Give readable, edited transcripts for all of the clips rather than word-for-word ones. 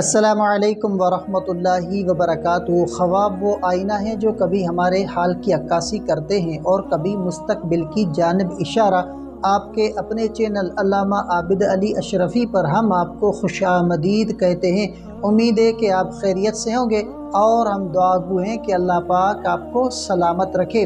السلام علیکم ورحمۃ اللہ وبرکاتہ۔ خواب وہ آئینہ ہیں جو کبھی ہمارے حال کی عکاسی کرتے ہیں اور کبھی مستقبل کی جانب اشارہ۔ آپ کے اپنے چینل علامہ عابد علی اشرفی پر ہم آپ کو خوش آمدید کہتے ہیں۔ امید ہے کہ آپ خیریت سے ہوں گے اور ہم دعا گو ہیں کہ اللہ پاک آپ کو سلامت رکھے۔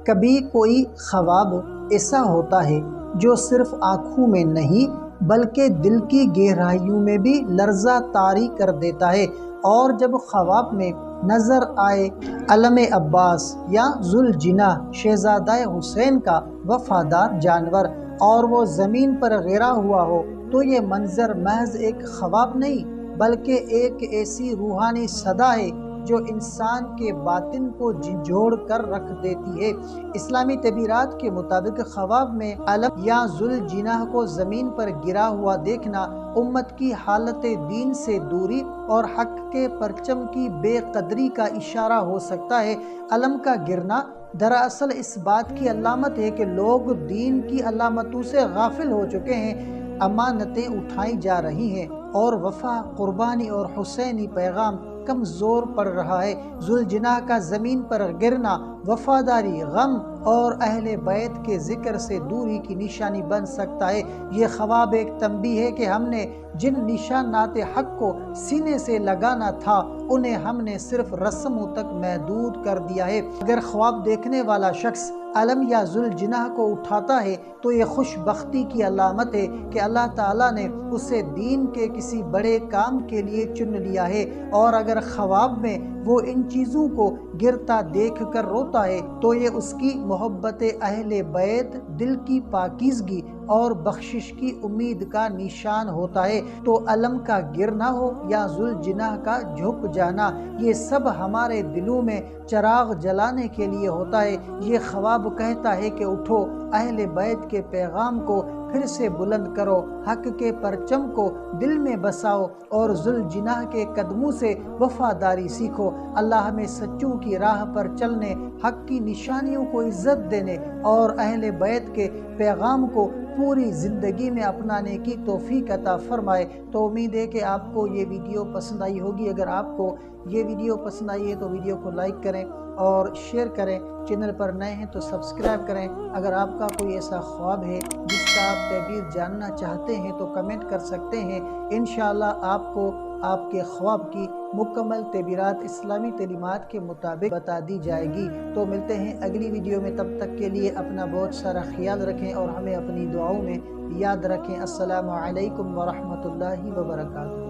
کبھی کوئی خواب ایسا ہوتا ہے جو صرف آنکھوں میں نہیں بلکہ دل کی گہرائیوں میں بھی لرزہ طاری کر دیتا ہے، اور جب خواب میں نظر آئے علم عباس یا ذوالجناح شہزادہ حسین کا وفادار جانور اور وہ زمین پر گرا ہوا ہو، تو یہ منظر محض ایک خواب نہیں بلکہ ایک ایسی روحانی صدا ہے جو انسان کے باطن کو جھنجھوڑ کر رکھ دیتی ہے۔ اسلامی تعبیرات کے مطابق خواب میں علم یا ذوالجناح کو زمین پر گرا ہوا دیکھنا امت کی حالت دین سے دوری اور حق کے پرچم کی بے قدری کا اشارہ ہو سکتا ہے۔ علم کا گرنا دراصل اس بات کی علامت ہے کہ لوگ دین کی علامتوں سے غافل ہو چکے ہیں، امانتیں اٹھائی جا رہی ہیں اور وفا، قربانی اور حسینی پیغام کمزور پڑ رہا ہے۔ ذوالجناح کا زمین پر گرنا وفاداری، غم اور اہل بیت کے ذکر سے دوری کی نشانی بن سکتا ہے۔ یہ خواب ایک تنبیہ ہے کہ ہم نے جن نشانات حق کو سینے سے لگانا تھا انہیں ہم نے صرف رسموں تک محدود کر دیا ہے۔ اگر خواب دیکھنے والا شخص علم یا ذوالجناح کو اٹھاتا ہے تو یہ خوش بختی کی علامت ہے کہ اللہ تعالیٰ نے اسے دین کے کسی بڑے کام کے لیے چن لیا ہے، اور اگر خواب میں وہ ان چیزوں کو گرتا دیکھ کر روتا ہے تو یہ اس کی محبت اہل بیت، دل کی پاکیزگی اور بخشش کی امید کا نشان ہوتا ہے۔ تو علم کا گرنا ہو یا ذوالجناح کا جھک جانا، یہ سب ہمارے دلوں میں چراغ جلانے کے لیے ہوتا ہے۔ یہ خواب کہتا ہے کہ اٹھو، اہل بیت کے پیغام کو پھر سے بلند کرو، حق کے پرچم کو دل میں بساؤ اور ذوالجناح کے قدموں سے وفاداری سیکھو۔ اللہ ہمیں سچوں کی راہ پر چلنے، حق کی نشانیوں کو عزت دینے اور اہل بیت کے پیغام کو پوری زندگی میں اپنانے کی توفیق عطا فرمائے۔ تو امید ہے کہ آپ کو یہ ویڈیو پسند آئی ہوگی۔ اگر آپ کو یہ ویڈیو پسند آئی ہے تو ویڈیو کو لائک کریں اور شیئر کریں۔ چینل پر نئے ہیں تو سبسکرائب کریں۔ اگر آپ کا کوئی ایسا خواب ہے جس کا آپ تعبیر جاننا چاہتے ہیں تو کمنٹ کر سکتے ہیں۔ انشاءاللہ آپ کو آپ کے خواب کی مکمل تعبیرات اسلامی تعلیمات کے مطابق بتا دی جائے گی۔ تو ملتے ہیں اگلی ویڈیو میں، تب تک کے لیے اپنا بہت سارا خیال رکھیں اور ہمیں اپنی دعاؤں میں یاد رکھیں۔ السلام علیکم ورحمۃ اللہ وبرکاتہ۔